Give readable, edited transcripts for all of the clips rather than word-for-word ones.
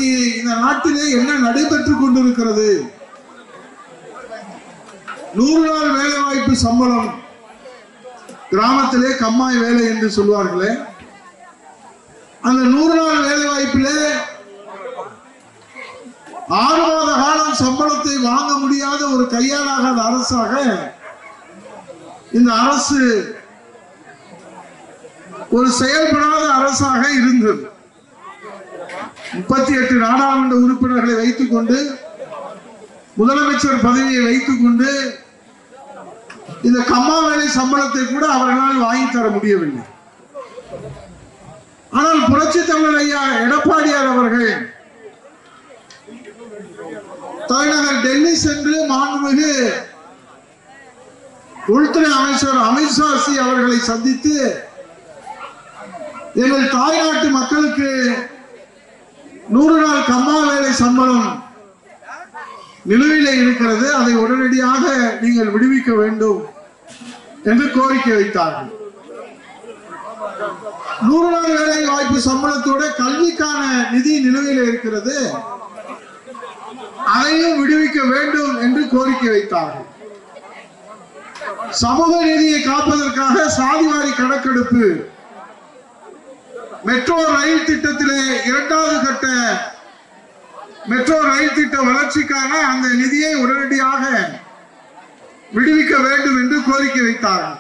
இன்றைக்கு இந்த நாட்டிலே என்ன நடைபெற்றுக் கொண்டிருக்கிறது? 100 நாள் வேலை வாய்ப்பு சம்பளம், கிராமத்திலே கம்மாய் வேலை என்று சொல்வார்களே, அந்த 100 நாள் வேலை வாய்ப்பிலே 6 மாத காலம் சம்பளத்தை வாங்க முடியாத ஒரு கையாளாகாத அரசாக இந்த அரசு ஒரு செயல்படாத அரசாக இருந்தது. 38 நாடாளுமன்ற உறுப்பினர்களை வைத்துக் கொண்டு, முதலமைச்சர் பதவியை வைத்துக் கொண்டு இந்த கம்மா வேலை சம்பளத்தை கூட அவர்களால் வாங்கி தர முடியவில்லை. ஆனால் புரட்சி தமிழர் ஐயா எடப்பாடியார் அவர்கள் தலைநகர் டெல்லி சென்று மாண்புமிகு உள்துறை அமைச்சர் அமித்ஷா அவர்களை சந்தித்து எங்கள் தாய்நாட்டு மக்களுக்கு 100 நாள் கம்மா வேலை சம்பளம் நிலுவையில் இருக்கிறது, அதை உடனடியாக நீங்கள் விடுவிக்க வேண்டும் என்று கோரிக்கை வைத்தார்கள். 100 நாள் வேலை வாய்ப்பு சம்பளத்தோட கல்விக்கான நிதி நிலுவையில் இருக்கிறது, அதையும் விடுவிக்க வேண்டும் என்று கோரிக்கை வைத்தார்கள். சமூக நீதியை காப்பதற்காக சாதிவாரி கணக்கெடுப்பு, மெட்ரோ ரயில் திட்டத்திலே 2வது கட்ட மெட்ரோ ரயில் திட்ட வளர்ச்சிக்கான அந்த நிதியை உடனடியாக விடுவிக்க வேண்டும் என்று கோரிக்கை வைத்தார்கள்.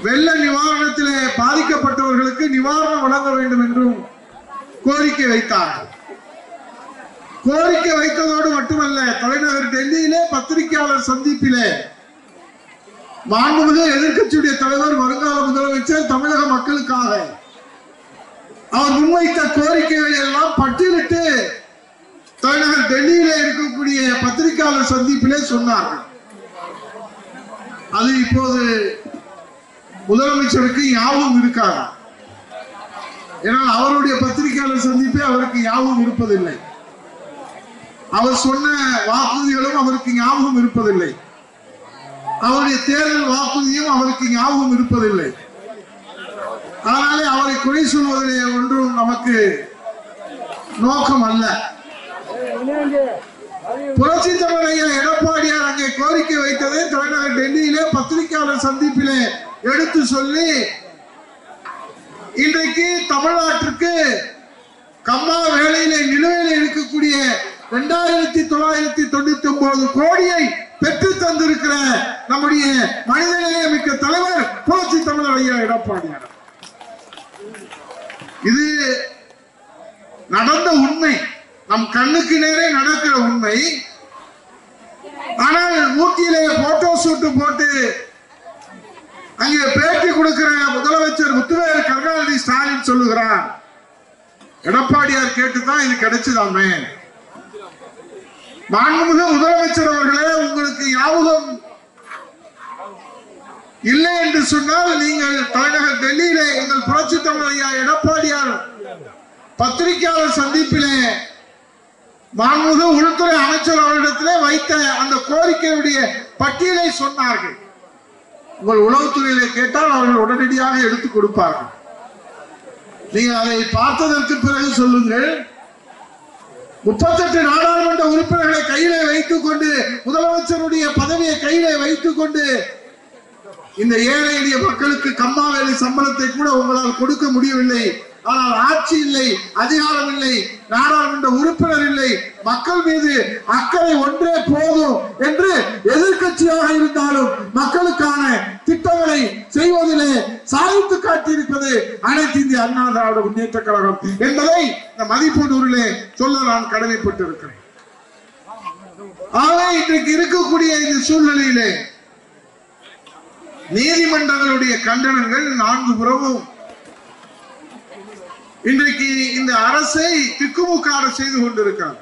வெள்ள நிவாரணத்திலே பாதிக்கப்பட்டவர்களுக்கு நிவாரணம் வழங்க வேண்டும் என்றும் கோரிக்கை வைத்தார்கள். கோரிக்கை வைத்ததோடு மட்டுமல்ல, தலைநகர் டெல்லியிலே பத்திரிகையாளர் சந்திப்பிலே மாண்புமிகு எதிர்க்கட்சியுடைய தலைவர், வருங்கால முதலமைச்சர் தமிழக மக்களுக்காக அவர் முன்வைத்த கோரிக்கைகளை எல்லாம் பட்டியலிட்டு தலைநகர் டெல்லியிலே இருக்கக்கூடிய பத்திரிகையாளர் சந்திப்பிலே சொன்னார்கள். அது இப்போது முதலமைச்சருக்கு ஞாபகம் இருக்காது. ஏனால் அவருடைய பத்திரிகையாளர் சந்திப்பே அவருக்கு ஞாபகம் இருப்பதில்லை. அவர் சொன்ன வாக்குறுதிகளும் அவருக்கு ஞாபகம் இருப்பதில்லை. அவருடைய தேர்தல் வாக்குறுதியும் அவருக்கு ஞாபகம் இருப்பதில்லை. அதனாலே அவரை குறை சொல்வதிலே ஒன்றும் நமக்கு நோக்கம் அல்ல. புரட்சி தமிழர் ஐயா எடப்பாடியார் அங்கே கோரிக்கை வைத்ததை தலைநகர் டெல்லியிலே பத்திரிகையாளர் சந்திப்பிலே எடுத்து சொல்லி, இன்றைக்கு தமிழ்நாட்டிற்கு கம்மா வேலையிலே நிலுவையில் இருக்கக்கூடிய 2999 கோடியை பெற்று தந்திருக்கிற நம்முடைய மனிதநேய மிக்க தலைவர் புரட்சி தமிழர் ஐயா எடப்பாடியார். இது நடந்த உண்மை, நம் கண்ணுக்கு நேரே நடக்கிற உண்மை. ஆனால் ஊட்டியிலே போட்டோ ஷூட் போட்டு அங்கே பேட்டி கொடுக்கிற முதலமைச்சர் முத்துவேல் கருணாநிதி ஸ்டாலின் சொல்லுகிறார், எடப்பாடியார் கேட்டுதான் இது கிடைச்சதாமே. மாண்புமிகு முதலமைச்சர் அவர்களே, உங்களுக்கு ஞாபகம் இல்லை என்று சொன்னால் நீங்கள் தலைநகர் டெல்லியிலே எங்கள் புரட்சி தமிழர் ஐயா எடப்பாடியார் பத்திரிகையாளர் சந்திப்பிலே மாண்புமிகு உள்துறை அமைச்சர் அவரிடத்திலே வைத்த அந்த கோரிக்கையுடைய பட்டியலை சொன்னார்கள். உங்கள் உளவுத்துறையிலே கேட்டால் அவர்கள் உடனடியாக எடுத்துக் கொடுப்பார்கள். நீங்கள் அதை பார்த்ததற்கு பிறகு சொல்லுங்கள். 38 நாடாளுமன்ற உறுப்பினர்களை கையிலே வைத்துக் கொண்டு, முதலமைச்சருடைய பதவியை கையிலே வைத்துக் கொண்டு இந்த ஏழை எளிய மக்களுக்கு கம்மா வேலை சம்பளத்தை கூட உங்களால் கொடுக்க முடியவில்லை. ஆனால் ஆட்சி இல்லை, அதிகாரம் இல்லை, நாடாளுமன்ற உறுப்பினர் இல்லை, மக்கள் மீது அக்கறை ஒன்றே போதும் என்று எதிர்க்கட்சியாக இருந்தாலும் மக்களுக்கான திட்டங்களை செய்வதிலே சாதித்து காட்டியிருப்பது அனைத்து இந்திய அண்ணா திராவிட முன்னேற்ற கழகம் என்பதை இந்த மதிப்பூரிலே சொல்ல நான் கடமைப்பட்டிருக்கிறேன். ஆகவே இன்றைக்கு இருக்கக்கூடிய இந்த சூழ்நிலையிலே நீதிமன்றங்களுடைய கண்டனங்கள் 4 புறமும் இன்றைக்கு இந்த அரசை திக்குமுக்காட செய்து கொண்டிருக்கிறார்.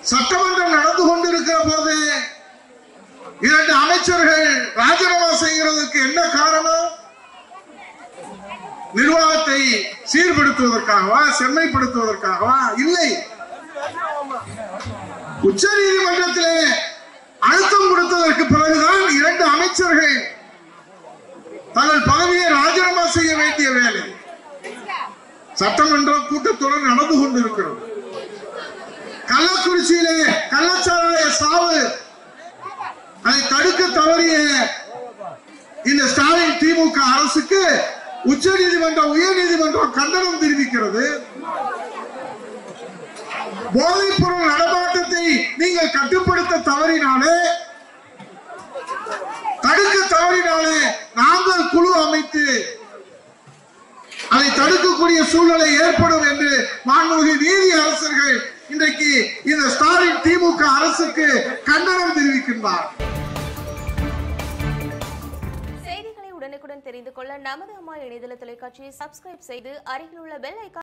சட்டமன்றம் நடந்து கொண்டிருக்கிற போது 2 அமைச்சர்கள் ராஜினாமா செய்கிறதுக்கு என்ன காரணம்? நிர்வாகத்தை சீர்படுத்துவதற்காகவா, செம்மைப்படுத்துவதற்காகவா? இல்லை. உச்ச நீதிமன்றத்திலே அழுத்தம் கொடுத்ததற்கு பிறகுதான் 2 அமைச்சர்கள் தங்கள் பதவியை ராஜினாமா செய்ய வேண்டிய வேலை. சட்டமன்ற கூட்டத்தொடர் நடந்து கொண்டு கள்ளக்குறிச்சியிலே கள்ளச்சாராய சாவு அதை தடுக்க தவறிய இந்த ஸ்டாலின் திமுக அரசுக்கு உச்ச நீதிமன்றம் உயர் நீதிமன்றம் கண்டனம் தெரிவிக்கிறது. போதைப் பொருள் நடமாட்டத்தை நீங்கள் கட்டுப்படுத்த தவறினாலே, தடுக்க தவறினாலே நாங்கள் குழு அமைத்து அதை தடுக்கக்கூடிய சூழ்நிலை ஏற்படும் என்று மாண்புமிகு நீதி அரசர்கள் இன்றைக்கு இந்த ஸ்டாலின் திமுக அரசுக்கு கண்டனம் தெரிவிக்கின்றார். செய்திகளை உடனுக்குடன் தெரிந்து கொள்ள நமது அம்மா இணையதள தொலைக்காட்சியை சப்ஸ்கிரைப் செய்து அருகில் உள்ள பெல் ஐகான்